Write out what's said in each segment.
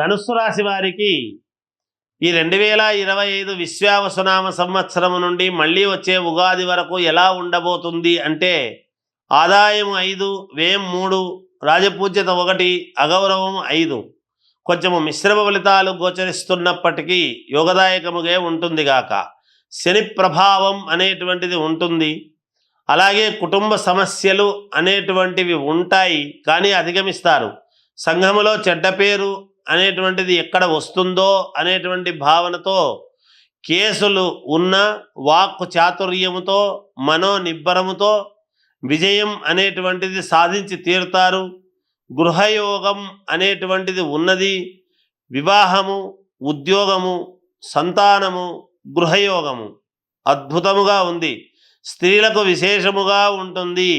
ధనుస్సు రాశి వారికి ఈ 2025 విశ్వావసునామ సంవత్సరం నుండి మళ్ళీ వచ్చే ఉగాది వరకు ఎలా ఉండబోతుంది అంటే ఆదాయం 5, వ్యయం 3, రాజపూజ్యత 1, అగౌరవం 5. కొంచెము మిశ్రమ ఫలితాలు గోచరిస్తున్నప్పటికీ యోగదాయకముగా ఉంటుంది గాక. శని ప్రభావం అనేటువంటిది ఉంటుంది. అలాగే కుటుంబ సమస్యలు అనేటువంటివి ఉంటాయి, కానీ అధిగమిస్తారు. సంఘములో చెడ్డ పేరు అనేటువంటిది ఎక్కడ వస్తుందో అనేటువంటి భావనతో కేసులు ఉన్న వాక్కు చాతుర్యముతో మనోనిబ్బరముతో విజయం అనేటువంటిది సాధించి తీరుతారు. గృహయోగం అనేటువంటిది ఉన్నది. వివాహము, ఉద్యోగము, సంతానము, గృహయోగము అద్భుతముగా ఉంది. స్త్రీలకు విశేషముగా ఉంటుంది.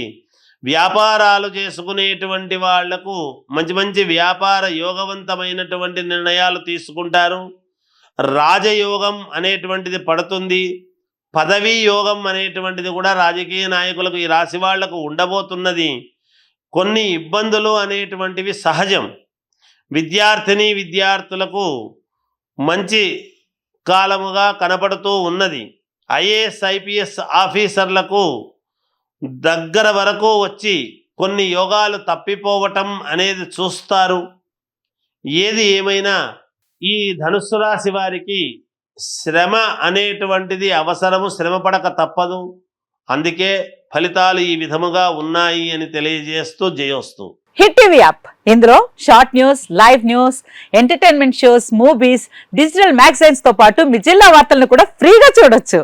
వ్యాపారాలు చేసుకునేటువంటి వాళ్లకు మంచి మంచి వ్యాపార యోగవంతమైనటువంటి నిర్ణయాలు తీసుకుంటారు. రాజయోగం అనేటువంటిది పడుతుంది. పదవీ యోగం అనేటువంటిది కూడా రాజకీయ నాయకులకు, ఈ రాశి వాళ్లకు ఉండబోతున్నది. కొన్ని ఇబ్బందులు అనేటువంటివి సహజం. విద్యార్థులకు మంచి కాలముగా కనపడుతూ ఉన్నది. ఐఏఎస్, ఐపీఎస్ ఆఫీసర్లకు దగ్గర వరకు వచ్చి కొన్ని యోగాలు తప్పిపోవటం అనేది చూస్తారు. ఏది ఏమైనా ఈ ధనుస్సు రాశి వారికి శ్రమ అనేటువంటిది అవసరము, శ్రమ పడక తప్పదు. అందుకే ఫలితాలు ఈ విధముగా ఉన్నాయి అని తెలియజేస్తూ జయోస్తు. హిట్ టీవీ యాప్, ఇందులో short news, live news, entertainment shows, movies, digital magazines తో పాటు మీ జిల్లా వార్తలను కూడా ఫ్రీగా చూడొచ్చు.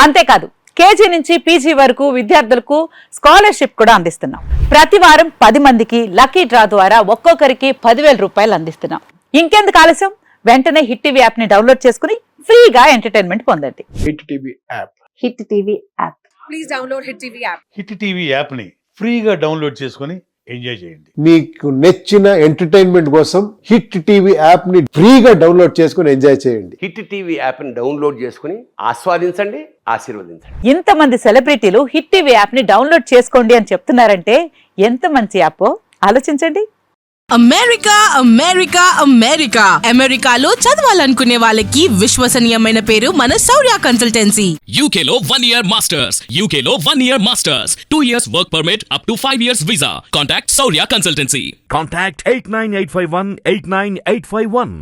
అంతేకాదు కేజీ నుంచి పీజీ వరకు విద్యార్థులకు స్కాలర్షిప్ కూడా అందిస్తున్నాం. ప్రతి వారం 10 మందికి లక్కీ డ్రా ద్వారా ఒక్కొక్కరికి 10,000 రూపాయలు అందిస్తున్నాం. ఇంకెందుకు ఆలస్యం, వెంటనే హిట్ టీవీ యాప్ ని డౌన్లోడ్ చేసుకుని ఫ్రీగా ఎంటర్టైన్మెంట్ పొందండి. Hit TV app. Hit TV app. Please download hit TV app. Hit TV app ని ఫ్రీగా డౌన్లోడ్ చేసుకుని ఎంజాయ్ చేయండి. మీకు నచ్చిన ఎంటర్టైన్మెంట్ కోసం హిట్ టీవీ యాప్ ని ఫ్రీగా డౌన్లోడ్ చేసుకుని ఎంజాయ్ చేయండి. హిట్ టీవీ యాప్ ని డౌన్లోడ్ చేసుకుని ఆస్వాదించండి, ఆశీర్వదించండి. ఇంతమంది సెలబ్రిటీలు హిట్ టీవీ యాప్ ని డౌన్లోడ్ చేసుకోండి అని చెప్తున్నారంటే ఎంత మంచి యాప్ ఆలోచించండి. అమెరికా అమెరికా అమెరికా అమెరికాలో చదవాలనుకునే వాళ్ళకి విశ్వసనీయమైన పేరు మన శౌర్య కన్సల్టెన్సీ. UK లో 1 year masters. UK లో 1 year masters. 2 years work permit up to 5 years visa. Contact Saurya Consultancy. Contact 89851 89851.